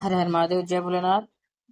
हर हर महादेव, जय भोलेनाथ।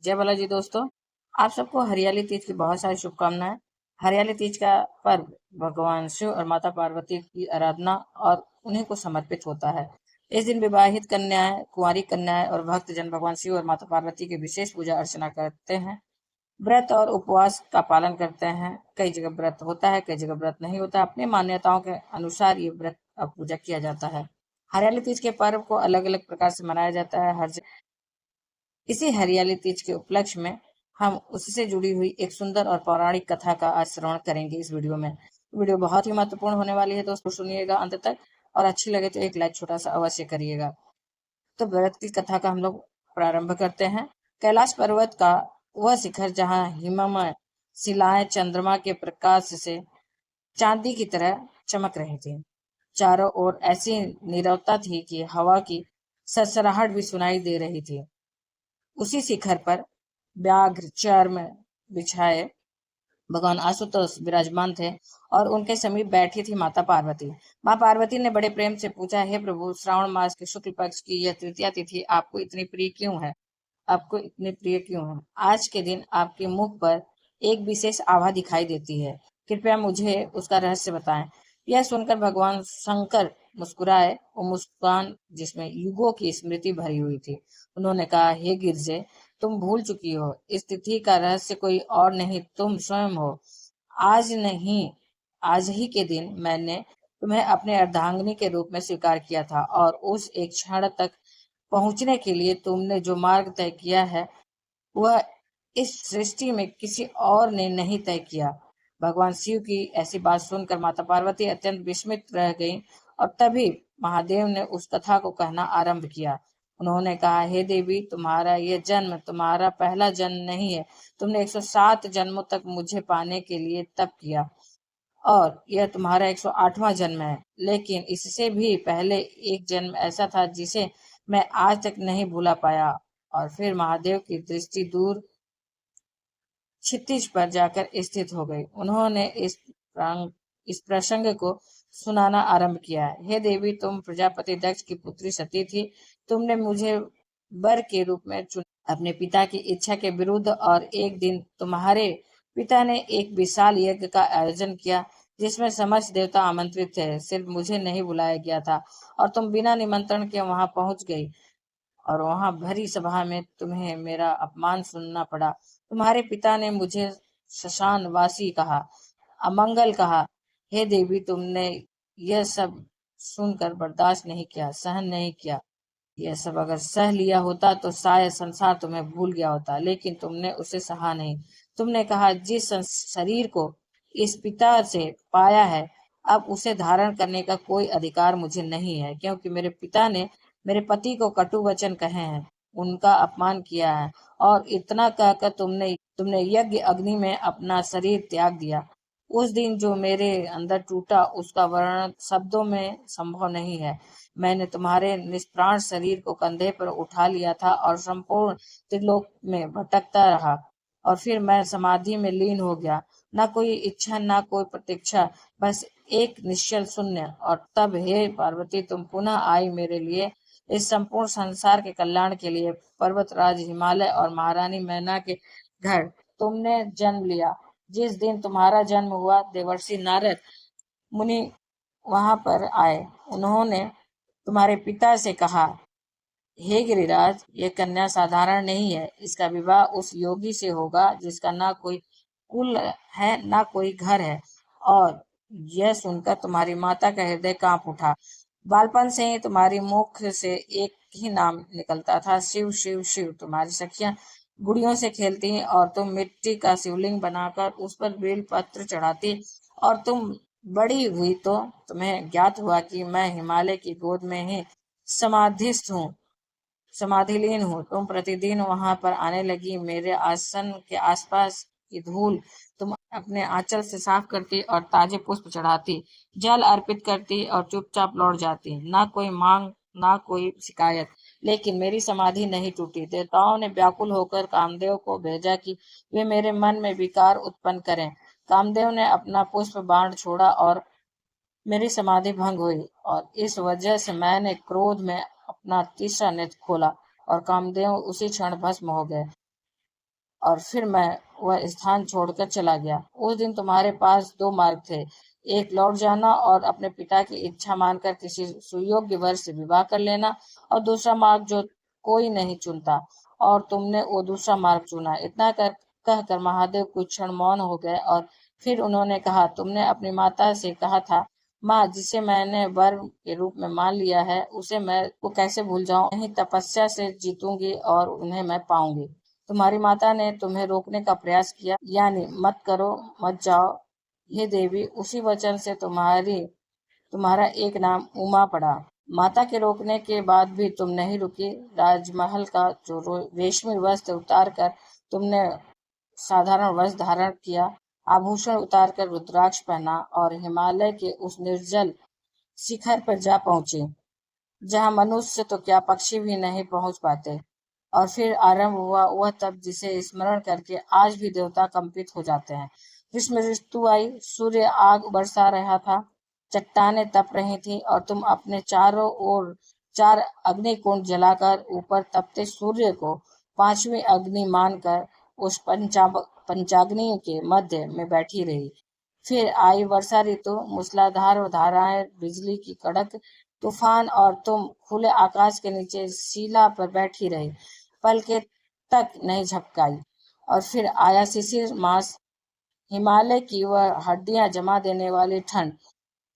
जय बालाजी दोस्तों। आप सबको हरियाली तीज की बहुत सारी शुभकामनाएं। हरियाली तीज का पर्व भगवान शिव और माता पार्वती की आराधना और उन्हीं को समर्पित होता है। इस दिन विवाहित कन्याएं, कुंवारी कन्याएं और भक्त जन भगवान शिव और माता पार्वती की विशेष पूजा अर्चना करते हैं। व्रत और उपवास का पालन करते हैं। कई जगह व्रत होता है, कई जगह व्रत नहीं होता। अपनी मान्यताओं के अनुसार ये व्रत और पूजा किया जाता है। हरियाली तीज के पर्व को अलग अलग प्रकार से मनाया जाता है। इसी हरियाली तीज के उपलक्ष्य में हम उससे जुड़ी हुई एक सुंदर और पौराणिक कथा का आज श्रवण करेंगे इस वीडियो में। वीडियो बहुत ही महत्वपूर्ण होने वाली है दोस्तों, सुनिएगा अंत तक। और अच्छी लगे तो एक लाइक छोटा सा अवश्य करिएगा। तो व्रत की कथा का हम लोग प्रारंभ करते हैं। कैलाश पर्वत का वह शिखर जहाँ हिममय शिलाएं चंद्रमा के प्रकाश से चांदी की तरह चमक रही थी। चारों ओर ऐसी नीरवता थी कि हवा की सरसराहट भी सुनाई दे रही थी। उसी शिखर पर व्याघ्र चर्म बिछाए भगवान आशुतोष विराजमान थे और उनके समीप बैठी थी माता पार्वती। माँ पार्वती ने बड़े प्रेम से पूछा, हे प्रभु, श्रावण मास के शुक्ल पक्ष की यह तृतीया तिथि आपको इतनी प्रिय क्यों है? आपको इतनी प्रिय क्यों है? आज के दिन आपके मुख पर एक विशेष आभा दिखाई देती है। कृपया मुझे उसका रहस्य बताएं। यह सुनकर भगवान शंकर मुस्कुराए, वो मुस्कान जिसमें युगों की स्मृति भरी हुई थी। उन्होंने कहा, हे गिरजे, तुम भूल चुकी हो। इस तिथि का रहस्य कोई और नहीं, तुम स्वयं हो। आज नहीं, आज ही के दिन मैंने तुम्हें अपने अर्धांगिनी के रूप में स्वीकार किया था और उस एक क्षण तक पहुंचने के लिए तुमने जो मार्ग तय किया है वह इस सृष्टि में किसी और ने नहीं तय किया। भगवान शिव की ऐसी बात सुनकर माता पार्वती अत्यंत विस्मित रह गईं और तभी महादेव ने उस कथा को कहना आरंभ किया। उन्होंने कहा, हे देवी, तुम्हारा यह जन्म तुम्हारा पहला जन्म नहीं है। तुमने 107 जन्मों तक मुझे पाने के लिए तप किया और यह तुम्हारा 108वां जन्म है। लेकिन इससे भी पहले एक जन्म ऐसा था जिसे मैं आज तक नहीं भूला पाया। और फिर महादेव की दृष्टि दूर क्षितिज पर जाकर स्थित हो गई। उन्होंने इस प्रसंग को सुनाना आरंभ किया। हे देवी, तुम प्रजापति दक्ष की पुत्री सती थी। तुमने मुझे वर के रूप में चुना अपने पिता की इच्छा के विरुद्ध, और एक दिन तुम्हारे पिता ने एक विशाल यज्ञ का आयोजन किया जिसमें समस्त देवता आमंत्रित थे। सिर्फ मुझे नहीं बुलाया गया था और तुम बिना निमंत्रण के वहां पहुंच गई और वहां भरी सभा में तुम्हें मेरा अपमान सुनना पड़ा। तुम्हारे पिता ने मुझे शशान वासी कहा, अमंगल कहा। हे देवी, तुमने यह सब सुनकर बर्दाश्त नहीं किया, सहन नहीं किया। यह सब अगर सह लिया होता तो शायद संसार तुम्हें भूल गया होता, लेकिन तुमने उसे सहा नहीं। तुमने कहा, जिस शरीर को इस पिता से पाया है, अब उसे धारण करने का कोई अधिकार मुझे नहीं है, क्योंकि मेरे पिता ने मेरे पति को कटु वचन कहे हैं, उनका अपमान किया है। और इतना कहकर तुमने तुमने यज्ञ अग्नि में अपना शरीर त्याग दिया। उस दिन जो मेरे अंदर टूटा उसका वर्णन शब्दों में संभव नहीं है। मैंने तुम्हारे निष्प्राण शरीर को कंधे पर उठा लिया था और संपूर्ण त्रिलोक में भटकता रहा, और फिर मैं समाधि में लीन हो गया। ना कोई इच्छा, ना कोई प्रतीक्षा, बस एक निश्चल शून्य। और तब हे पार्वती, तुम पुनः आई मेरे लिए, इस संपूर्ण संसार के कल्याण के लिए। पर्वतराज हिमालय और महारानी मैना के घर तुमने जन्म लिया। जिस दिन तुम्हारा जन्म हुआ, देवर्षि नारद मुनि वहां पर आए। उन्होंने तुम्हारे पिता से कहा, हे गिरिराज, ये कन्या साधारण नहीं है। इसका विवाह उस योगी से होगा जिसका ना कोई कुल है, ना कोई घर है। और यह सुनकर तुम्हारी माता का हृदय कांप उठा। बालपन से ही तुम्हारी मुख से एक ही नाम निकलता था, शिव शिव शिव। तुम्हारी सखियां गुड़ियों से खेलती और तुम मिट्टी का शिवलिंग बनाकर उस पर बेल पत्र चढ़ाती। और तुम बड़ी हुई तो तुम्हें ज्ञात हुआ कि मैं हिमालय की गोद में ही समाधिस्थ हूँ, समाधिलीन हूँ। तुम प्रतिदिन वहां पर आने लगी। मेरे आसन के आसपास की धूल तुम अपने आंचल से साफ करती और ताजे पुष्प चढ़ाती, जल अर्पित करती और चुपचाप लौट जाती। ना कोई मांग, ना कोई शिकायत। लेकिन मेरी समाधि नहीं टूटी। देवताओं ने व्याकुल होकर कामदेव को भेजा कि वे मेरे मन में विकार उत्पन्न करें। कामदेव ने अपना पुष्प बाण छोड़ा और मेरी समाधि भंग हुई, और इस वजह से मैंने क्रोध में अपना तीसरा नेत्र खोला और कामदेव उसी क्षण भस्म हो गए और फिर मैं वह स्थान छोड़कर चला गया। उस दिन तुम्हारे पास दो मार्ग थे, एक लौट जाना और अपने पिता की इच्छा मानकर किसी सुयोग्य वर से विवाह कर लेना, और दूसरा मार्ग जो कोई नहीं चुनता, और तुमने वो दूसरा मार्ग चुना। इतना कहकर महादेव कुछ क्षण मौन हो गए और फिर उन्होंने कहा, तुमने अपनी माता से कहा था, माँ, जिसे मैंने वर के रूप में मान लिया है उसे मैं को कैसे भूल जाऊं, नहीं तपस्या से जीतूंगी और उन्हें मैं पाऊंगी। तुम्हारी माता ने तुम्हें रोकने का प्रयास किया, यानी मत करो, मत जाओ। हे देवी, उसी वचन से तुम्हारा एक नाम उमा पड़ा। माता के रोकने के बाद भी तुम नहीं रुकी। राजमहल का जो रेशमी वस्त्र उतार कर तुमने साधारण वस्त्र धारण किया, आभूषण उतार कर रुद्राक्ष पहना और हिमालय के उस निर्जल शिखर पर जा पहुंचे जहाँ मनुष्य तो क्या पक्षी भी नहीं पहुंच पाते। और फिर आरंभ हुआ वह तप जिसे स्मरण करके आज भी देवता कंपित हो जाते हैं। ग्रीष्म ऋतु आई, सूर्य आग बरसा रहा था, चट्टानें तप रही थी और तुम अपने चारों ओर चार अग्निकुंड जलाकर ऊपर तपते सूर्य को पांचवी अग्नि मानकर उस पंचाग्नि के मध्य में बैठी रही। फिर आई वर्षा ऋतु, मूसलाधार धाराएं, बिजली की कड़क, तूफान, और तुम खुले आकाश के नीचे शिला पर बैठी रही, पलके तक नहीं झपकाई। और फिर आया शिशिर मास, हिमालय की वह हड्डियां जमा देने वाली ठंड,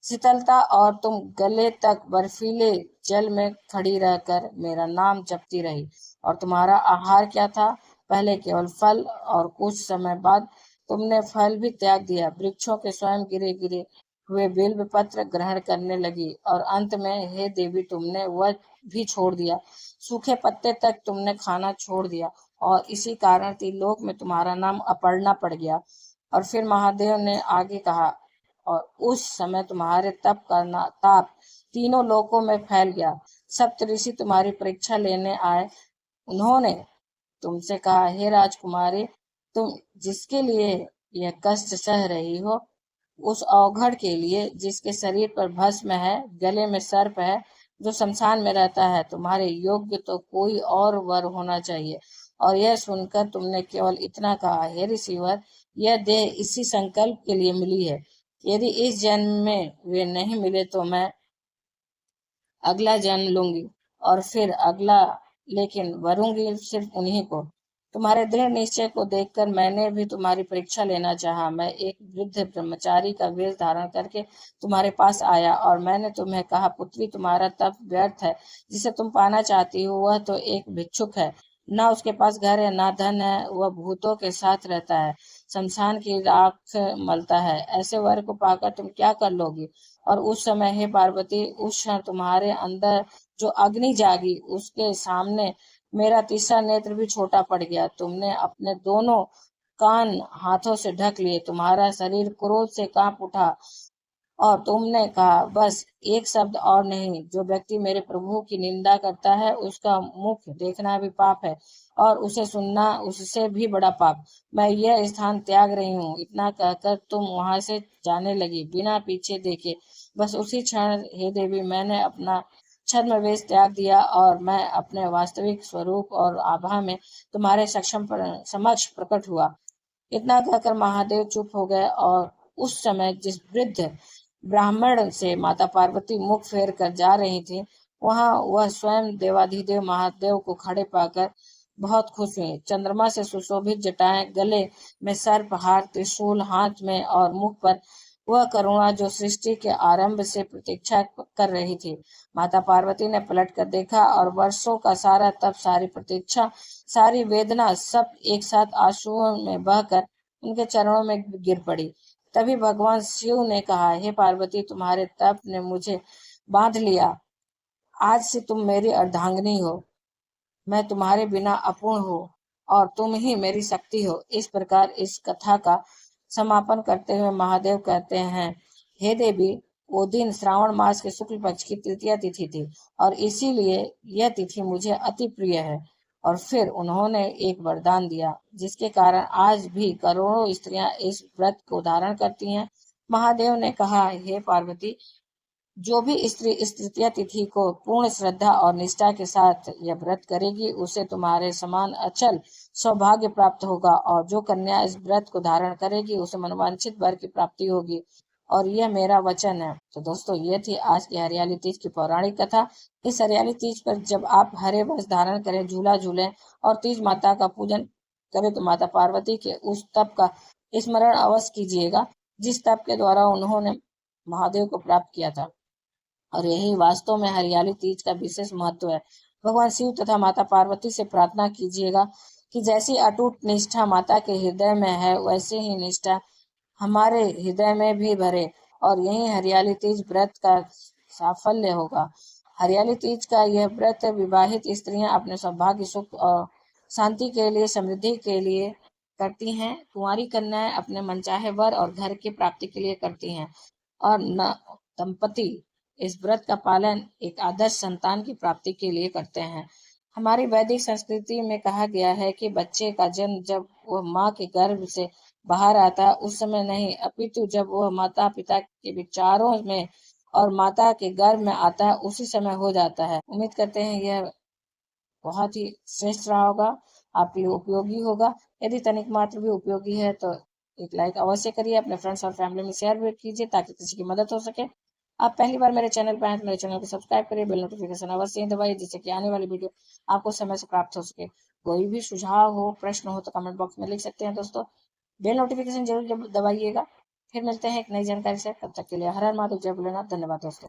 शीतलता, और तुम गले तक बर्फीले जल में खड़ी रहकर मेरा नाम जपती रही। और तुम्हारा आहार क्या था? पहले केवल फल, और कुछ समय बाद तुमने फल भी त्याग दिया, वृक्षों के स्वयं गिरे गिरे हुए बिल्व पत्र ग्रहण करने लगी, और अंत में हे देवी तुमने वह भी छोड़ दिया, सूखे पत्ते तक तुमने खाना छोड़ दिया, और इसी कारण त्रिलोक में तुम्हारा नाम अपर्णा पड़ गया। और फिर महादेव ने आगे कहा, और उस समय तुम्हारे तप का ताप तीनों लोकों में फैल गया। सप्तऋषि तुम्हारी परीक्षा लेने आए। उन्होंने तुमसे कहा, हे राजकुमारी, तुम जिसके लिए यह कष्ट सह रही हो, उस अवघड़ के लिए जिसके शरीर पर भस्म है, गले में सर्प है, जो शमशान में रहता है, तुम्हारे योग्य तो कोई और वर होना चाहिए। और यह सुनकर तुमने केवल इतना कहा, हे ऋषिवर, यह देह इसी संकल्प के लिए मिली है। यदि इस जन्म में वे नहीं मिले तो मैं अगला जन्म लूंगी, और फिर अगला, लेकिन वरूंगी सिर्फ उन्हीं को। तुम्हारे दृढ़ निश्चय को देखकर मैंने भी तुम्हारी परीक्षा लेना चाहा। मैं एक वृद्ध ब्रह्मचारी का वेश धारण करके तुम्हारे पास आया, और मैंने तुम्हें कहा, पुत्री, तुम्हारा तप व्यर्थ है। जिसे तुम पाना चाहती हो वह तो एक भिक्षुक है, ना उसके पास घर है, ना धन है, वह भूतों के साथ रहता है, शमशान की राख मलता है। ऐसे वर को पाकर तुम क्या कर लोगी? और उस समय, हे पार्वती, उस क्षण तुम्हारे अंदर जो अग्नि जागी, उसके सामने मेरा तीसरा नेत्र भी छोटा पड़ गया। तुमने अपने दोनों कान हाथों से ढक लिए, तुम्हारा शरीर क्रोध से कांप उठा, और तुमने कहा, बस एक शब्द और नहीं। जो व्यक्ति मेरे प्रभु की निंदा करता है उसका मुख देखना भी पाप है, और उसे सुनना उससे भी बड़ा पाप। मैं यह स्थान त्याग रही हूँ। इतना कहकर तुम वहां से जाने लगी बिना पीछे देखे। बस उसी क्षण, हे देवी, मैंने अपना छद्म वेश त्याग दिया, और मैं अपने वास्तविक स्वरूप और आभा में तुम्हारे समक्ष प्रकट हुआ। इतना कहकर महादेव चुप हो गए, और उस समय जिस वृद्ध ब्राह्मण से माता पार्वती मुख फेर कर जा रही थी, वहां वह स्वयं देवाधिदेव महादेव को खड़े पाकर बहुत खुश हुई। चंद्रमा से सुशोभित जटाएं, गले में सर्प हार, त्रिशूल हाथ में, और मुख पर वह करुणा जो सृष्टि के आरंभ से प्रतीक्षा कर रही थी। माता पार्वती ने पलट कर देखा, और वर्षों का सारा तप, सारी प्रतीक्षा, सारी वेदना सब एक साथ आंसुओं में बहकर उनके चरणों में गिर पड़ी। तभी भगवान शिव ने कहा, हे पार्वती, तुम्हारे तप ने मुझे बांध लिया। आज से तुम मेरी अर्धांगिनी हो। मैं तुम्हारे बिना अपूर्ण हूँ, और तुम ही मेरी शक्ति हो। इस प्रकार इस कथा का समापन करते हुए महादेव कहते हैं, हे देवी, वो दिन श्रावण मास के शुक्ल पक्ष की तृतीया तिथि थी, और इसीलिए यह तिथि मुझे अति प्रिय है। और फिर उन्होंने एक वरदान दिया, जिसके कारण आज भी करोड़ों स्त्रियां इस व्रत को धारण करती हैं। महादेव ने कहा, हे पार्वती, जो भी स्त्री इस तृतीया तिथि को पूर्ण श्रद्धा और निष्ठा के साथ यह व्रत करेगी, उसे तुम्हारे समान अचल सौभाग्य प्राप्त होगा। और जो कन्या इस व्रत को धारण करेगी, उसे मनवांछित वर की प्राप्ति होगी, और यह मेरा वचन है। तो दोस्तों, ये थी आज की हरियाली तीज की पौराणिक कथा। इस हरियाली तीज पर जब आप हरे वस्त्र धारण करें, झूला झूलें और तीज माता का पूजन करें, तो माता पार्वती के उस तप का स्मरण अवश्य कीजिएगा जिस तप के द्वारा उन्होंने महादेव को प्राप्त किया था। और यही वास्तव में हरियाली तीज का विशेष महत्व है। भगवान शिव तथा माता पार्वती से प्रार्थना कीजिएगा कि जैसी अटूट निष्ठा माता के हृदय में है, वैसे ही निष्ठा हमारे हृदय में भी भरे, और यही हरियाली तीज व्रत का साफल्य होगा। हरियाली तीज का यह व्रत विवाहित स्त्रियां अपने सौभाग्य, सुख और शांति के लिए, समृद्धि के लिए करती हैं। कुंवारी कन्याएं अपने मनचाहे वर और घर की प्राप्ति के लिए करती हैं, और न दंपति इस व्रत का पालन एक आदर्श संतान की प्राप्ति के लिए करते हैं। हमारी वैदिक संस्कृति में कहा गया है कि बच्चे का जन्म जब वह माँ के गर्भ से बाहर आता है, उस समय नहीं, अपितु जब वह माता पिता के विचारों में और माता के गर्भ में आता है, उसी समय हो जाता है। उम्मीद करते हैं यह बहुत ही श्रेष्ठ रहा होगा, आपके लिए उपयोगी होगा। यदि तनिक मात्र भी उपयोगी है तो एक लाइक अवश्य करिए, अपने फ्रेंड्स और फैमिली में शेयर भी कीजिए ताकि किसी की मदद हो सके। आप पहली बार मेरे चैनल पर आए तो मेरे चैनल को सब्सक्राइब करिए, बेल नोटिफिकेशन अवश्य ही दबाइए, जिससे कि आने वाली वीडियो आपको समय से प्राप्त हो सके। कोई भी सुझाव हो, प्रश्न हो तो कमेंट बॉक्स में लिख सकते हैं दोस्तों। बेल नोटिफिकेशन जरूर दबाइएगा। फिर मिलते हैं एक नई जानकारी से, तब तक के लिए हर हर महादेव, जय भोलेनाथ, धन्यवाद दोस्तों।